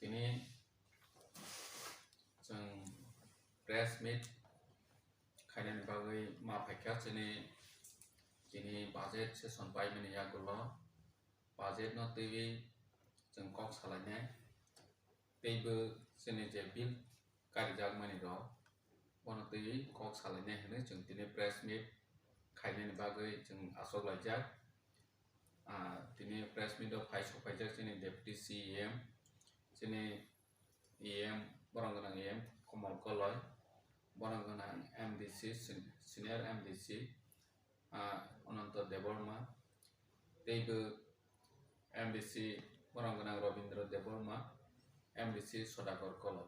Tini जों breast meat खायनायनि बागै मा फायखा जोंनि बाजेट सेसन बायमनि यागोलो बाजेट न टिभि जों कक सालायनाय दैबो जोंनि जे बिल गारि जागमानि र बन टिभि कक सालायनाय होनो जों दिनै breast meat खायनायनि बागै जों आसक लायजाक दिनै breast meat of फाइ सफायजाक जोंनि डेप्युटी CEM जोंनि EM बरंगोनां EM कमल कलय बरंगोनां MDC सिनियर MDC अनंत देवर्मा दैबो MDC बरंगोनां रविंद्र देवर्मा MDC सदागर कलय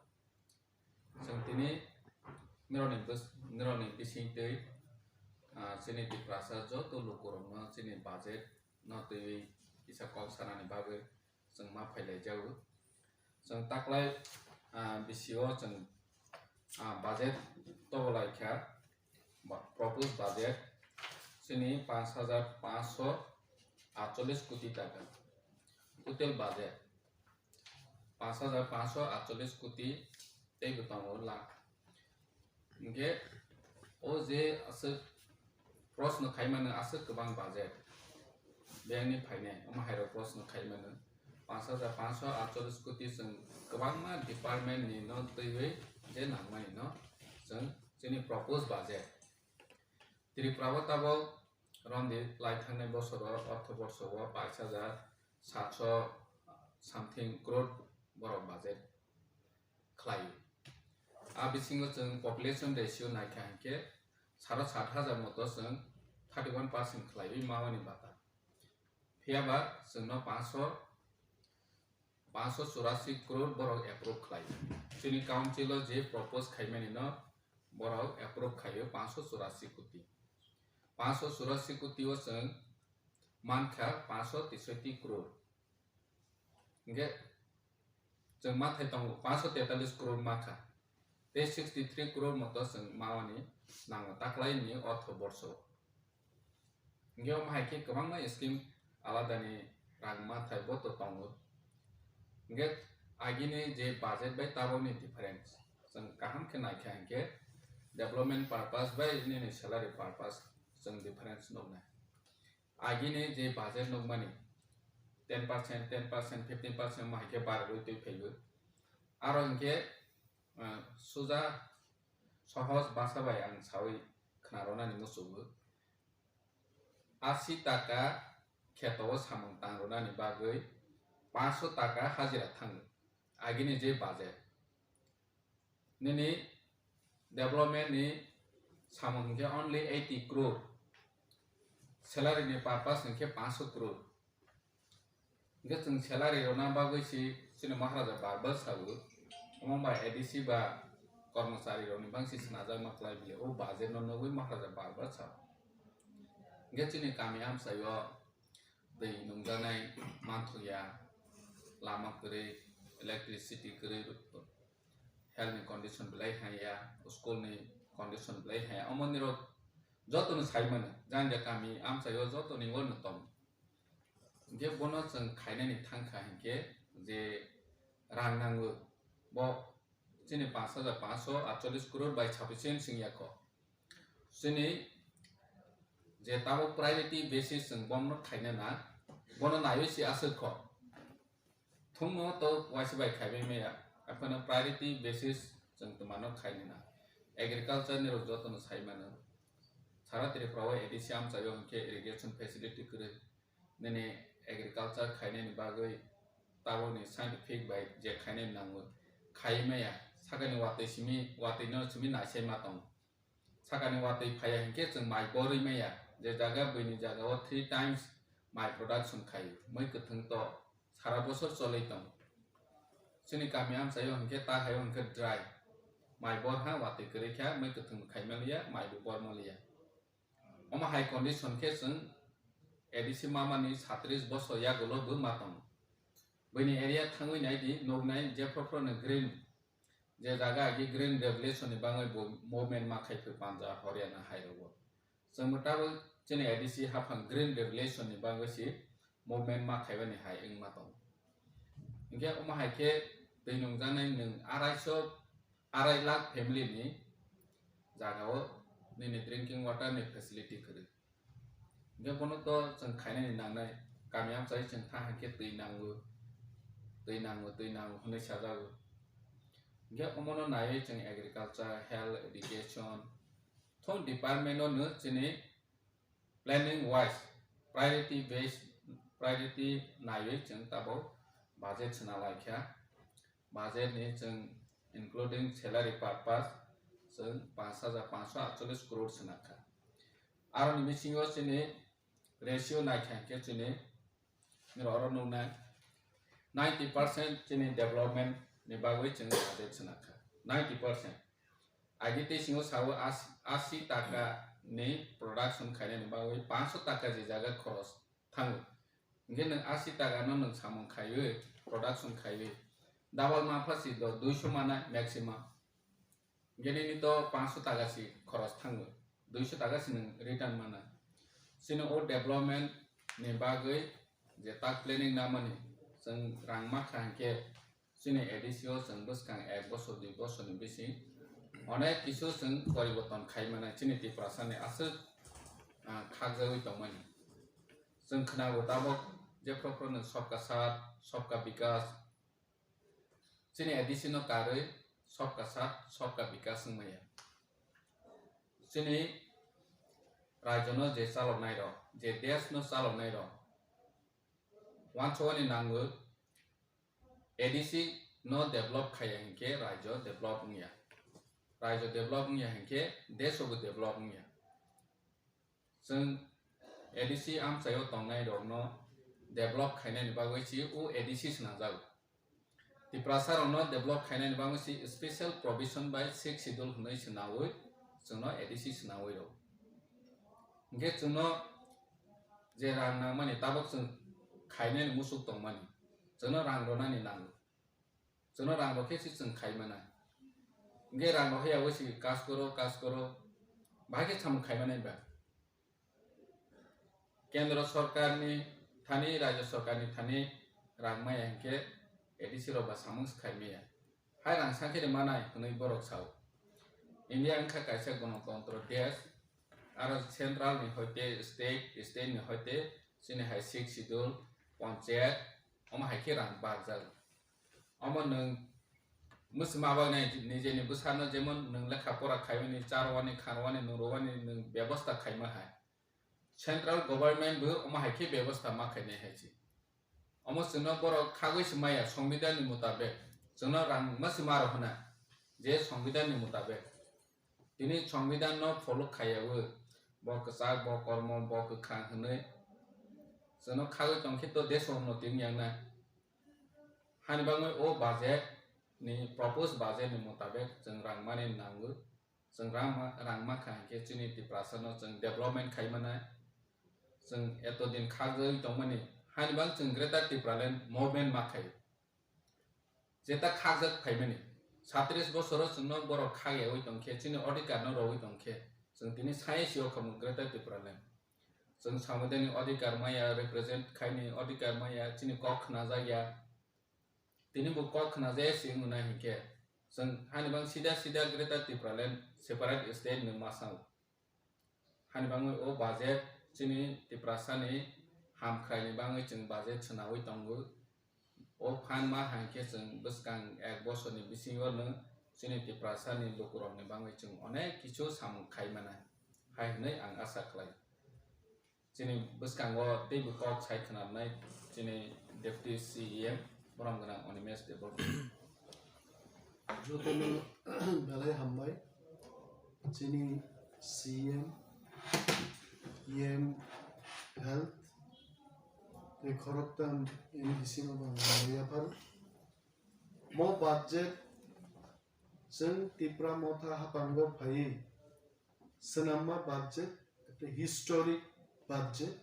जों दिनै निरनि बिसिंतै जोंनि Tipra जत लोगोरंनो जोंनि बाजेट न टिभि इसा कक सानानि बागै जों मा फायलाय जायो जों ताकलाय बिसिओ जों बाजेट साखुलाइखा प्रपोज बाजेट जोंनि 5,548 कोटी टाका टोटल बाजेट 5,548 कोटी दैबो दङ लाख इनके ओ जे आसो प्रश्न खायमानो आसो गोबां बाजेट बेनि फायनाय माहायरो प्रश्न खायमानो 5,548 कोटी जों गोबां मा डिपार्टमेंट नि न दैबै जे नांमानि न जोंनि प्रपोज बाजेट त्रिपुराबो ताबो रंदि लाइ थांनाय बोसोराव अर्थ वर्षआव 22,700 समथिं करोड़ बर बाजेट खालायो बिसिङाव जों पपुलेशन रेशियो नायखा के 7,500 मत जों 31% खालायो मावानि बाता फियाबा जोंनो 584 करोड़ बर एप्रुव खालायो जोंनि काउन्सिल जे प्रपोज खायमानि न बर एप्रुव खायो 584 कोटी 584 कोटी जों मानखा 563 करोड़ इनके जों माथाय दङ 543 करोड़ माखा ते 63 करोड़ मत जों मावानि नाङो ताकलायनि अर्थ वर्ष इनके माहायके गोबां मा स्कीम आलादानि रां माथाय बत दङ इनके आगिनि जे बाजेट बाय ताबोनि डिफरेंस जों गाहाम के नायखा इनके डेवलपमेंट पर्पस बाय इनि सैलरी पर्पस जों डिफरेंस नङा आगिनि जे बाजेट नङमानि 10% 15% माहायके बारबो दै फैबो आरो इनके सुजा सहज बासाबाय आं सावै खनारनानि मोसौबो 80 टाका खेताव सामं तांरनानि बागै 500 टाका हाजिरा थाङो आगिनि जे बाजेट निनि डेवलपमेंट नि सामं के ओनली 80 करोड़ सैलरी नि पर्पस के 500 करोड़ इनके जों सैलरी रोना बागै सिने महाराजा बारबा सावो अमबा एडीसी बा कर्मचारी रोनि बांसि नाजा मखलाय बिले ओ बाजेट नगै महाराजा बारबा साव इनके जोंनि गामि आमसायो दै नंजानाय मानथया लामा करे इलेक्ट्रिसिटी करे हेल्थ कंडीशन बिलाय हाया स्कूल नि कंडीशन बिलाय हाया अमनिरो जतनो साइमन जानजा गामि आमसायो जतनो वन तम इनके बनो जों खायनायनि थांखा इनके जे रां नांगो ब जोंनि 5,548 करोड़ बाय साफिसियेंट सिंयाखो जोंनि जे ताबो प्रायोरिटी बेसिस जों बनो खायना ना बनो नायसि आसोखो थुमनो तो वाइस बाय खायबे मेया अपन प्रायोरिटी बेसिस जों तमानो खायना ना एग्रीकल्चर नि जतनो साइमानो सारा त्रिपुराव एडीसी आमसायो इनके इरिगेशन फैसिलिटी करे नेने एग्रीकल्चर खायनायनि बागै ताबोनि साइंटिफिक बाय जे खायनाय नांगो खायमाया सागानि वातै नायसाय मातम सागानि वातै फाया इनके जों माइ बरिमाया जे जागा बैनि जागाव 3 टाइम्स माइ प्रोडक्शन खायो मै गथों तो सारा बोसोर चलैतम जोंनि गामि आमसायो इनके ताहाय इनके ड्राई माइ बरहा वातै करेखा मै गथों खायमालिया माइ बरमलिया अमा हाई कंडीशन के जों एडीसी मामानि 36 बोसोर यागोलो बो मातम बैनि एरिया थाङै नायदि नौनाय जेफ्रफ्रनो ग्रीन जे जागा गि ग्रीन रेवुलेशन नि बाङै मूवमेंट माखायफो पान्जा हरियाणा हायरबो जों मताबो जोंनि एडीसी हाफां ग्रीन रेवुलेशन नि बाङैसि मूवमेंट माखायबानि हाय इं मातम इनके अमा हायके tui nungjanai nung 2.5 lakh family ni jagao nini drinking water ni facility khari ge bono to jeng khainai ni nangnai kamiam chai jeng tha hanke tui nangu hunai sajago ge omono nai jeng agriculture health education thong department no chini planning wise priority nai jeng tabo budget sakhulaikha budget ni jeng including salary purpose jeng 5,548 crore sanakha aro ni bisingo chini ratio naikha ke chini oro nungna 90% chini development ni bagui jeng budget sanakha 90% agite singo sawo 80 taka ni production khaina ni bagui 500 taka je jaga khoros thangu nge nang 80 taka no nang samung khaiwe production khaiwe double ma phasi do 200 mana maximum ngeni ni to 500 taka si khoros thangu 200 taka si nang return mana sino o development ni bagui je tak planning namani jeng rangma khangke sini edisio jeng buskang 1 বছর 2 বছর ni bisi onek kisu jeng poriborton khaimana chini Tipra sani asu khagjawi tongmani jeng khnago tabuk je propro nang sabka sat sabka bikas chini edisino karoi sabka sat sabka bikas maya chini rajono je chaloknai ro je desh no chaloknai ro wanchoni nangu ADC no develop khaya hinke rajo develop ngya rajo develop ngya hinke desh obo develop ngya jeng ADC am chayo tongnai rokno develop khainai ni bagui chi o ADC snajak Tipra no develop khainai ni bagui chi special provision by 6 schedule hunai snawi jengno ADC snawi ro nge jengno je rang nangmani tabuk jeng khainai ni musuk tongmani jengno rang ronani nangu jengno rang rokhe si jeng khaimana nge rang rokhe awisi kas koro bhage tham khaimana ba kendra sarkar ni Thani rajya sarkar ni Thani rangmaya hinke ADC ro ba samung khaimaya hai rang sakhe manai hunai borok sau India angkha kaisa gণতন্ত্র desh aro central ni hoite state ni hoite sini hai 6 schedule panchayat oma haike rang barjal oma nang musma ba nai nije ni busano jemon nang lekha pora khaimani charwani kharwani nurwani nang byabostha khaima hai central government bu oma haike byabostha ma khaine haichi oma sino boro khagoi smaya সংবিধান ni mutabek jeno rang masima ro hona je সংবিধান ni mutabek tini সংবিধান no follow khayawo bo ksak bo kormo bo khang hne jeno khagoi tongkhe to desh no tingyang na hani bangoi o budget ni proposed budget ni mutabek jeng rang mani nangu jeng rang ma khangke chini Tipra no jeng development khaimana jeng eto din khagoi tongmani hani bang jeng greater Tipra land movement ma khai jeta khagjak khaimani 37 বছর jengno boro khage oi tongkhe chini adhikar no roi tongkhe jeng tini sai sio khamu greater Tipra land jeng samudani adhikar maya represent khaini adhikar maya chini kok khna jaya tini bu kok khna jaya sing na hinke jeng hani bang sida greater Tipra land separate state ni masang hani bang o budget chini Tipra ni ham khaini bang jeng budget chnawi tongo o phan ma hanke jeng buskang 1 বছর ni bisingo no chini Tipra ni lukurok ni bang jeng onek kichu samung khaimana hai hnai ang asa khlai chini buskang o tei bu kok sai khnamnai chini deputy CEM boram gana onimes development jotono belai hambai chini CEM EM health the Koktwma in Hisino Bangladesh mo budget jeng Tipra motha Haphang Khama Sunam budget একটা historic budget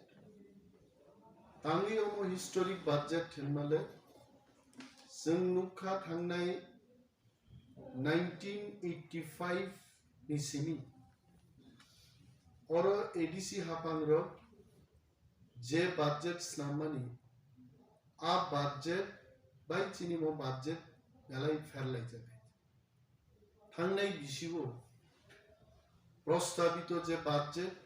tangi omo historic budget henmale jeng nukha thangnai 1985 ni simi oro ADC Haphang ro je budget snamani a budget by chini mo budget বেলাই ফেরলাই যাবে থাংনাই বিশিও প্রস্তাবিত যে budget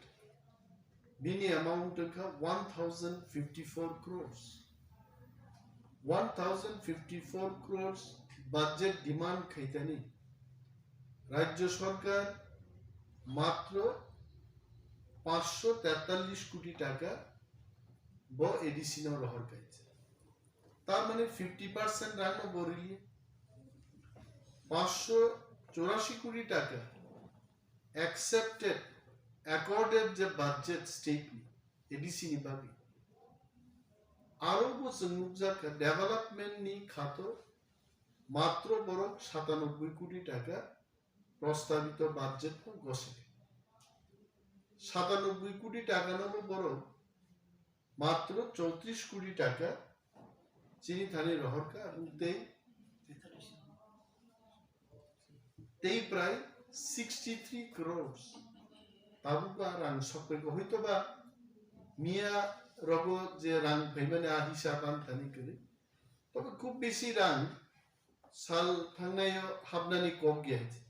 বিনি amount কা 1054 crores 1054 crores budget demand খাইতানি রাজ্য সরকার মাত্র 543 কোটি টাকা ব এডিসিন রহর খাইছে তার মানে 50% রান্ন বরিলি 584 কোটি টাকা accepted accorded যে বাজেট স্টেটমেন্ট এডিসিনি ভাবে আরো বছর ডেভেলপমেন্ট নি খাত মাত্র বরং 97 কোটি টাকা প্রস্তাবিত বাজেট গসে 97 কোটি টাকা নব বরং মাত্র 34 কোটি টাকা চিনি থানি রহরকা তেই প্রায় 63 crores তাবুকা রাং সকলকে হয়তো বা মিয়া রগ যে রাং ভাইমানে হিসাব আনতানি করে তবে খুব বেশি রাং সাল থাংনায় হাবনানি কম গিয়েছে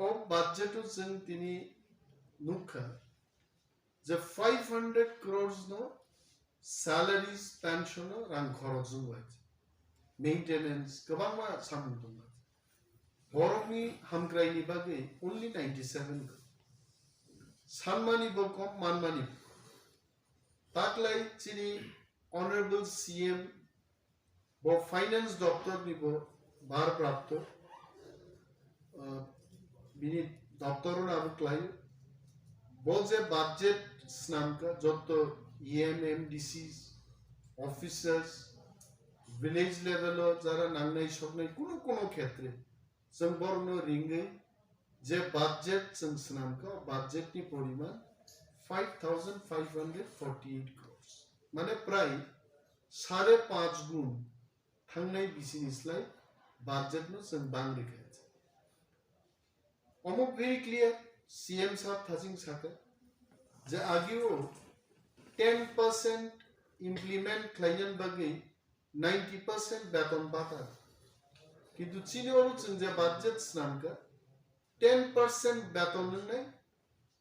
ও বাজেটও जों তিনি নুখা যে 500 crores নো salaries pension রাং খরচ হয়েছে মেইনটেনেন্স গোबां मा सामुं दं बरफनि हामग्रायनि बागै only 97 सानमानि बो कम मानमानि ताकलाय चिनि ऑनरेबल सीएम बो फाइनेंस डॉक्टर नि बो बार प्राप्त बिनि डॉक्टर ना बुकलाय बो जे बजेट स्नाम का जत EMMDCs ऑफिसर्स विलेज लेवल যারা নাংনাই সকনাই কোনো কোনো ক্ষেত্রে जों बरनो ringui जे बजेट जों स्नाम का बजेट नि परिमाण 5548 crores माने प्राय 5.5 गुण थांनाय बिसिनिस्लाय बजेट नो जों बांग्रि खायছে almost very clear सीएम साहब थाजिं साका जे आगियो 10% इम्प्लीमेंट खालायन बागै 90% बेतन बाता কিন্তু চীনে जों जे बजेट स्नाम का 10% बेतन নাই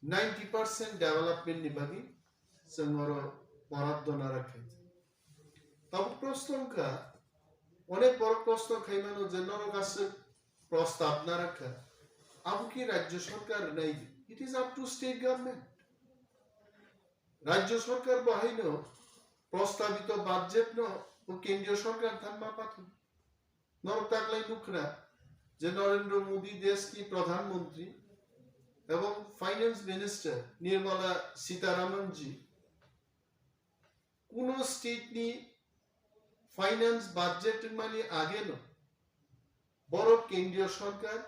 90% डेवलपमेंट नि बागै जों बराद्द ना राखे तब प्रश्न का অনেক বড় প্রশ্ন খাইমানো যে নরগাছে প্রস্তাব না রাখা আবু কি রাজ্য সরকার নাই it is up to state government রাজ্য সরকার বাহিনো প্রস্তাবিত বাজেট নো ও কেন্দ্রীয় সরকার থামা পাথু নরতাকলাই নুকরা যে নরেন্দ্র মোদি দেশটি প্রধানমন্ত্রী এবং ফাইন্যান্স মিনিস্টার নির্মলা সীতারামন জি কোন স্টেট নি ফাইন্যান্স বাজেট মানে আগে ন বড় কেন্দ্রীয় সরকার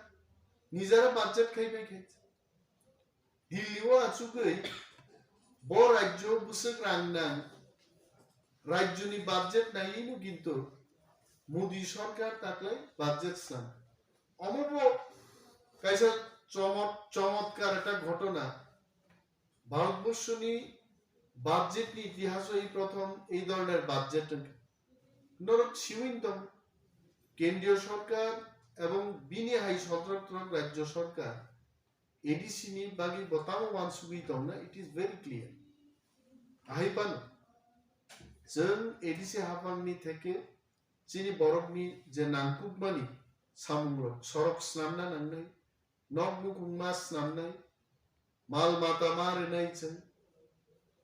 নিজেরা বাজেট খাইবে খাইছে দিল্লিও আচুকই বড় রাজ্য বুসক রাংনাং রাজ্যনি বাজেট নাইনো কিন্তু মোদি সরকার তাকলাই বাজেট সান অমব কাইসা চমৎকার একটা ঘটনা ভারতবর্ষনি বাজেট নি ইতিহাস এই প্রথম এই ধরনের বাজেট নরক সিউইনতম কেন্দ্রীয় সরকার এবং বিনি হাই সতন্ত্র রাজ্য সরকার এডিসি নি বাগি বতাও ওয়ান সুবিতম না it is very clear Aipan जों एडिसि हाफांनि থেকে চিনি বরফনি যে নাংকুকমানি সামুংরক সড়ক স্নামনা নাংনাই নগমুকুংমা স্নামনাই মাল মাতা মারনাই जों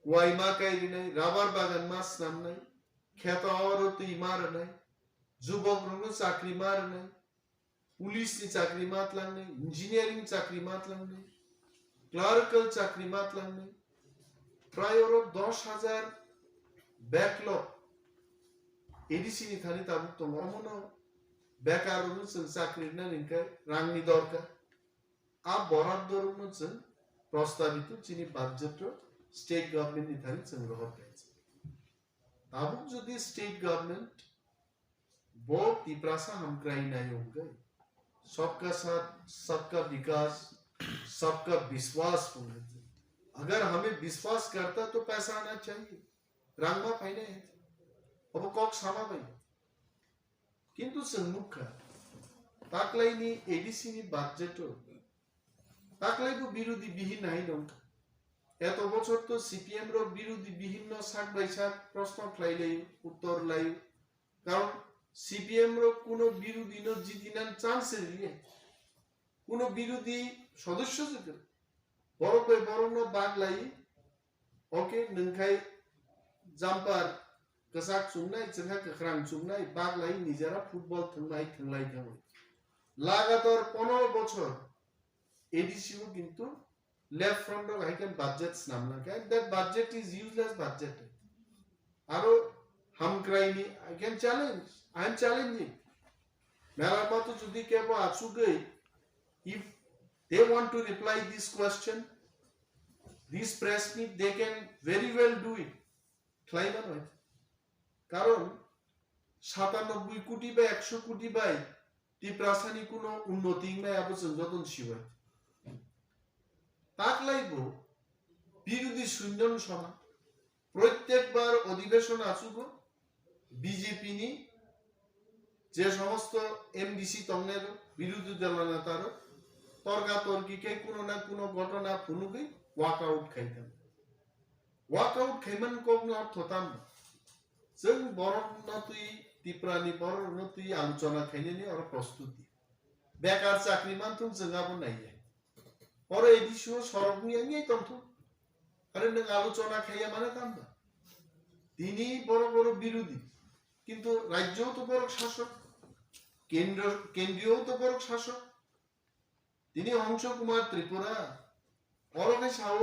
ওয়াইমা কাইরিনাই রাবার বাগান মা স্নামনাই খেতা অরতি মারনাই যুবক রং চাকরি মারনাই পুলিশ नि চাকরি মাতলাংনাই ইঞ্জিনিয়ারিং চাকরি মাতলাংনাই ক্লার্কাল চাকরি মাতলাংনাই প্রায় 10,000 बैकलॉग एडिसि नि थानि ताबुक दङ अमनो बेकारनो जों चाकरि ना निंका रांनि दरकार आ बराद्दरनो जों प्रस्तावित चिनि बाजेट स्टेट गभर्नमेंट नि थानि जों रहर खायছে ताबुक যদি स्टेट गवर्नमेंट वो तिप्रासा हम क्राई नहीं होंगे सबका साथ सबका विकास सबका विश्वास होना चाहिए अगर हमें विश्वास करता तो पैसा आना चाहिए रांगमा फाइने अब कॉक सामा भाई কিন্তু जोंमुखा ताकलाइनि एडिसिनि बाजेटो ताकलाइबो बिरोधी बिहीन नाहि दं एत बছর तो सीपीएम रो बिरोधी बिहीन साक बाय साक प्रश्न खाइलै उत्तर लाई कारण सीपीएम रो कोनो बिरोधी नो जितिनान चान्स रिले कोनो बिरोधी सदस्य जके बरनो बागलाई ओके नोंखाय जाम्पार कसाक सुंनाय जोंहा कखरां सुंनाय बागलाई निजारा फुटबल थंलाय लागातार 15 বছর एडीसीओ किंतु लेफ्ट फ्रंट रो हाइकन बजेट नाम लगा that budget is useless budget आरो हम क्राइनी I can challenge I am challenging मेरा बात तो जुदी के वो आसु गई if they want to reply this question this press meet they can very well do it claim on কারণ 97 কোটি বা 100 কোটি বাই টিপ্রাসানি কোনো উন্নতি নাই আবজন যতন শিবা তাকলাইবো বিরোধী শূন্যন সভা প্রত্যেকবার অধিবেশন আসুগো বিজেপি নি যে সমস্ত এমডিসি তংনের বিরোধী দলনেতার তর্কাতর্কিকে কোনো না কোনো ঘটনা ফুনুগই ওয়াকআউট খাইতাম ওয়াকআউট খাইমান কোন অর্থ তাম जों बर'नो तुई टिप्रानि बर'नो तुई आलोचना खाइनेनि और प्रस्तुति बेकार चाकरी मानथुं जोंहाबो नायो और एडिसिओ सरगनि आंगै तंथु आरो नों आलोचना खाइया माने तामबा तिनि बड़ बिरोधी किन्तु राज्यও तो बड़ शासक केंद्रीय तो बड़ शासक तिनि हंस कुमार त्रिपुरा अरने साव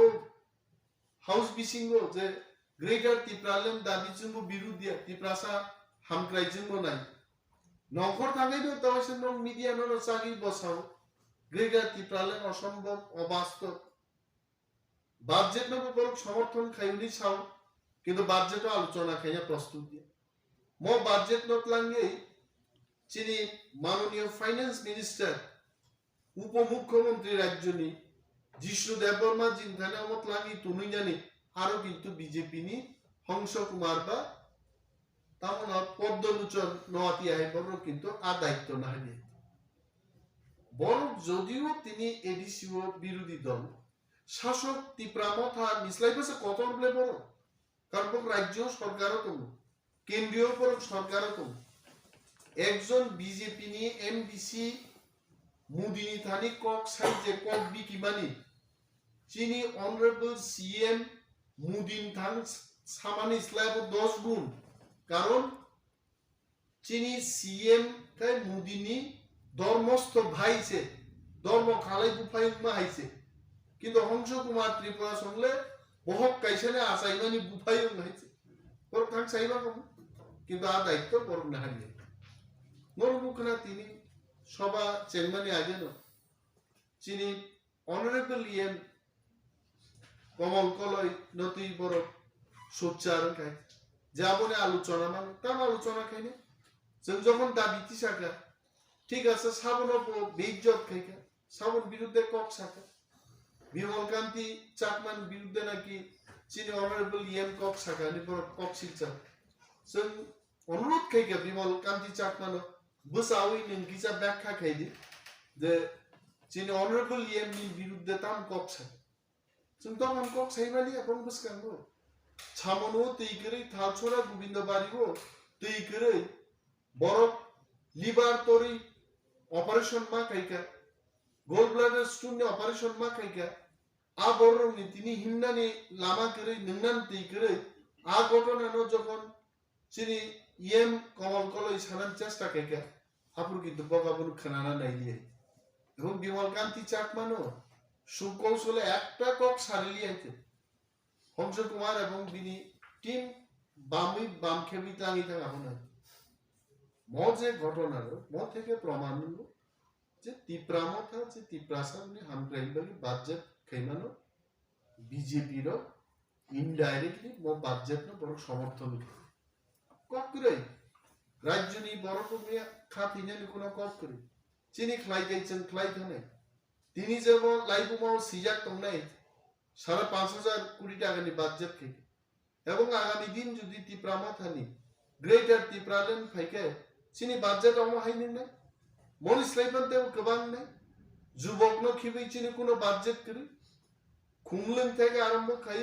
हाउस बिसिंगो जे ग्रेटर तिप्रालेम दाबिजोंबो बिरुदिया तिप्रासा हामक्राइजोंबो नाय नखर थांगैबो तवसन रं मिडिया नो चागि बसाव ग्रेटर तिप्रालेम असम्भव अबास्तव बाजेट नो बरक समर्थन खाइनि साव किन्तु बाजेट आलोचना खाइया प्रस्तुति मो बाजेट नो लांगै चिनि माननीय फाइनेंस मिनिस्टर उपमुख्यमंत्री राज्यनि जिष्णु देबबर्मा जिनखाना मत लांगै तुनुइनानि आरो किन्तु बीजेपी नि हंस कुमार बा तामना पद्मलोचन नआति आइ बरो किन्तु आ दायित्व नाहि बरं যদিও তিনি एडीसीओ বিরোধী দল শাসক টিপ্রা মথা মিসলাইবসে কতর বলে বড় কারণ রাজ্য সরকারও তো কেন্দ্রীয় পর সরকারও তো একজন বিজেপি নি এমডিসি মুদিনি থানি কক সাইজে কক বিকিমানি চিনি অনারেবল সিএম মুদিন থাং সামানি স্ল্যাব 10 গুণ কারণ চিনি সিএম কাই মুদিনি ধর্মস্থ ভাইছে ধর্ম খালাই বুফাই মাইছে কিন্তু হংস কুমার ত্রিপুরা সঙ্গে বহক কাইছানে আসাইমানি বুফাই মাইছে পর থাং সাইবা কম কিন্তু আ দায়িত্ব পর না হারিয়ে নরমুখনা তিনি সভা চেয়ারম্যানে আগে ন চিনি অনারেবল ইএম কমল কলই নতি বড় সোচ্চারণ খাই যাবনে আলোচনা মান তাম আলোচনা খাইনে जों যখন দাবি তিসাকা ঠিক আছে সাবন বেইজ্জত খাইকা সাবন বিরুদ্ধে কক সাকা বিমল কান্তি চাকমান বিরুদ্ধে নাকি চিনি অনারেবল ইএম কক সাকা নি বড় কক শিলচা जों অনুরোধ খাইকা বিমল কান্তি চাকমান বসাউই নিকিসা ব্যাখ্যা খাইদি যে চিনি অনারেবল ইএম নি বিরুদ্ধে তাম কক সাকা जों तখন কক সাইবালি এখন বসকাঙ্গো ছামনো তৈকরে থালছড়া গোবিন্দবাড়িগো তৈকরে বড় লিভার তরি অপারেশন মা কাইকা গোল ব্লাডার স্টোন নি অপারেশন মা কাইকা আ বড় নি তিনি হিন্নানি লামা করে নংনান তৈকরে আ ঘটনানো যখন চিনি ইএম কমল কলই সানান চেষ্টা কাইকা আপুর কিন্তু বগাবন খানানা নাইলিয়ে এবং বিমল কান্তি চাকমানো সুকৌশলে একটা কক সারিলি আইতে হংস কুমার এবং বিনি টিম বামি বাম খেবি টাঙি থাকা হনা ম যে ঘটনার ম থেকে প্রমাণ হলো যে টিপ্রা মথা যে টিপ্রাসানি হামক্রাইবালি বাজেট খাইমানো বিজেপি র ইনডাইরেক্টলি ম বাজেট ন বড় সমর্থন কক করে রাজ্যনি বড় কমিয়া খাতিনে কোনো কক করে চিনি খাই গাইছেন খাই থানে তিনি যেমন লাইবুমাও সিজাক তংনাই ৫,৫০০ কোটি টাকানি বাজেট থেকে এবং আগামী দিন যদি টিপ্রা মথানি গ্রেটার টিপ্রালেন ফাইকে চিনি বাজেট অম হাইনি নাই মনিস লাইবান তেও গোবাं নাই যুবকনো খিবি চিনি কোনো বাজেট করি খুমলেন থেকে আরম্ভ খাই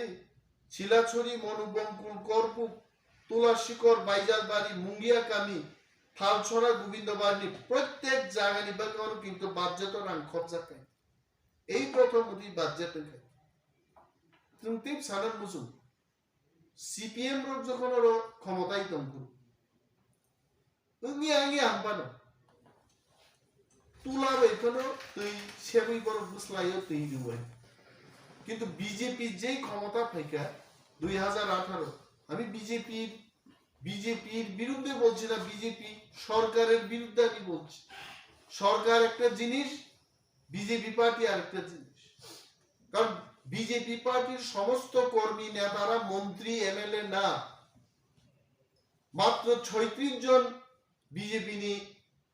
ছিলাছড়ি মনুবঙ্কুল করপুক তুলাশিকর বাইজাল বাড়ি মুঙ্গিয়া কামি থালছড়া গোবিন্দবাড়ি প্রত্যেক জায়গায় নিবারণ কিন্তু বাজেট রাং খরচা খাই এই প্রথম অতি বাজেট খাই তুমি তিন সাধারণ বুঝুন সিপিএম রোগ যখন ওর ক্ষমতায় তঙ্কু তুমি আগে হাম্পানো তুলার এখানে তুই সেবই বড় বুসলাইও তুই দিবে কিন্তু বিজেপি যেই ক্ষমতা ফাইকা 2018 আমি বিজেপির বিরুদ্ধে বলছি না বিজেপি সরকারের বিরুদ্ধে আমি বলছি সরকার একটা জিনিস বিজেপি পার্টি আরেকটা জিনিস কারণ বিজেপি পার্টির সমস্ত কর্মী নেতারা মন্ত্রী এমএলএ না মাত্র 36 জন বিজেপি নি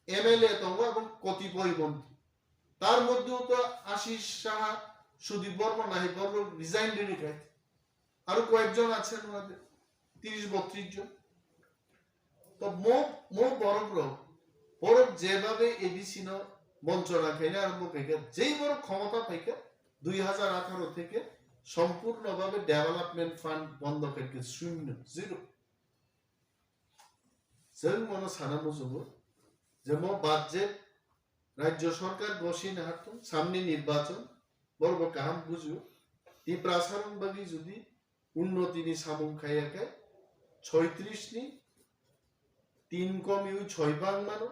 এমএলএ তো এবং কতিপয় মন্ত্রী তার মধ্যেও তো আশিস সাহা সুদীপ বর্মা নাহি বর্মা রিজাইন দিয়ে গেছে আরো কয়েকজন আছেন ওনাদের 30-32 জন তো মো বড় যেভাবে এবিসি ন মঞ্চ রাখাই না আরম্ভ থেকে যেই বড় ক্ষমতা পাইকা 2018 থেকে সম্পূর্ণভাবে ডেভেলপমেন্ট ফান্ড বন্ধ করে শূন্য জিরো जों मनो साना मुजुबो যে মো বাজেট রাজ্য সরকার ঘোষিত হাতুন সামনে নির্বাচন বড় কাম বুঝু তি প্রাসারণ বাগি যদি উন্নতি নি সামুং খাইয়াকে 36 নি 3 কমিউ 6 ভাগ মানো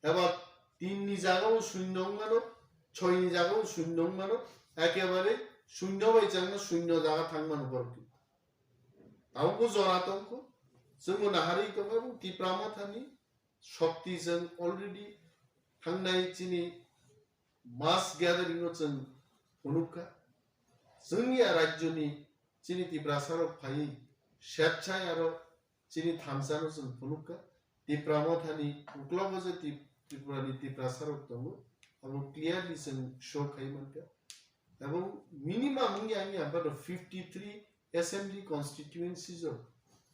এবার 3 নি জায়গাও শূন্য মানো 6 নি জায়গাও শূন্য মানো একেবারে শূন্য বাই জায়গা শূন্য জায়গা থাকমানো বড় তাও কো জরাতঙ্ক जों नाहारि तो तिप्रा मथानि शक्ति जों अलरेडी थांनाय चिनि मास गैदरिंग जों अनुका जोंनि राज्यनि चिनि तिप्रा सारो फाइ स्वेच्छाय आरो चिनि थामसानो जों अनुका तिप्रा मथानि उक्लाबो जे त्रिपुरानि तिप्रा सारो दङ आरो क्लियरलि जों शो खाइमानका এবং मिनिमाम आंनि आबाद 53 एसेंबली कन्स्टिट्युएंसिज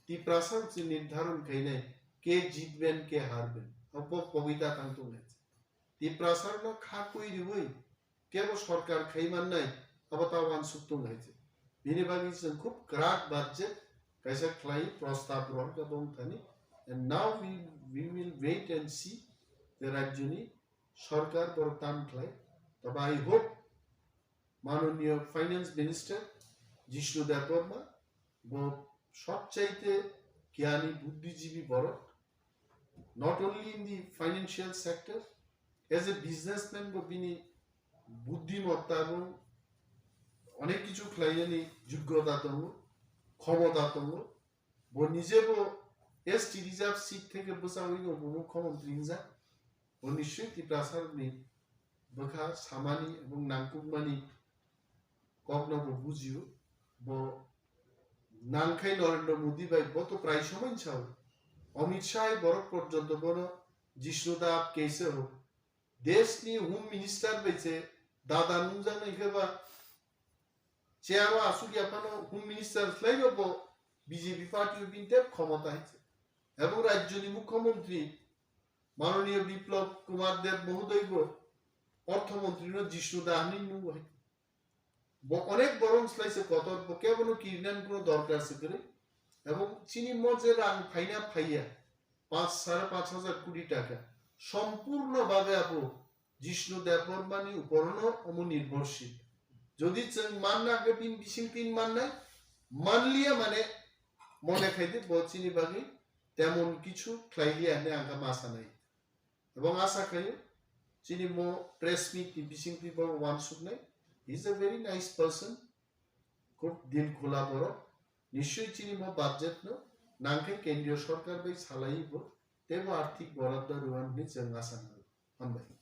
तिप्रासार से निर्धारण कहीं के जीतबेन के हारबेन अब कविता तांतो है तिप्रासार न खा कोई रिवई के वो सरकार खाई मान नहीं अब तावान सुत्तो है बिने बागी से खूब क्राक बजट कैसे क्लाई प्रस्ताव रोड का बोल थानी and now we will wait and see the राज्यनी सरकार पर तान क्लाई तब I hope माननीय फाइनेंस मिनिस्टर जिष्णुदेव वर्मा वो সবচাইতে জ্ঞানী বুদ্ধিজীবী বড় not only in the financial sector as a businessman তিনি বুদ্ধিমত্তা এবং অনেক কিছু ক্লাইনি যোগ্যতা তঙ্গ ক্ষমতা তঙ্গ ও নিজেও এসটি রিজার্ভ সিট থেকে বসা হইল মুখ্যমন্ত্রী যা ও নিশ্চয়ই ত্রিপ্রাসারনি বখা সামানি এবং নাংকুকমানি কগ্নব বুঝিও ব নাংখাই নরেন্দ্র মোদী ভাই বত প্রায় সময় চাও অমিত শাহ বড় পর্যন্ত বড় জিষ্ণুদাব কেসে হোক দেশ নি হোম মিনিস্টার বেছে দাদা নুজান ইকেবা চেয়ারও আসুকি আপানো হোম মিনিস্টার ফ্লাইব বিজেপি পার্টি বিনতে ক্ষমতা আছে এবং রাজ্যনি মুখ্যমন্ত্রী মাননীয় বিপ্লব কুমার দেব মহোদয় অর্থমন্ত্রী জিষ্ণুদা আহনি নু হয় অনেক বরং স্লাইসে কত কেবল কিরনান কোনো দরকার আছে করে এবং চিনি মজে রাং ফাইনা ফাইয়া 5,500 কোটি টাকা সম্পূর্ণভাবে আপু জিষ্ণুদেব বর্মানি উপরনো অমু নির্ভরশীল যদি মান না আগে 3 মান নাই মানলিয়া মানে মনে খাইতে চিনি বাকি তেমন কিছু খাইলিয়া আনে আগাম আশা নাই এবং আশা খাই চিনি মো প্রেস মিট বিশিং পিপল ওয়ান শুক নাই He's a very nice person. খুব দিল খোলা বড় নিশ্চয়ই চিনি মো বাজেট ন নাংকে কেন্দ্রীয় সরকার বাই সালাইব তেব আর্থিক বরাদ্দ রুয়ান নি জঙ্গা সানা আমবাই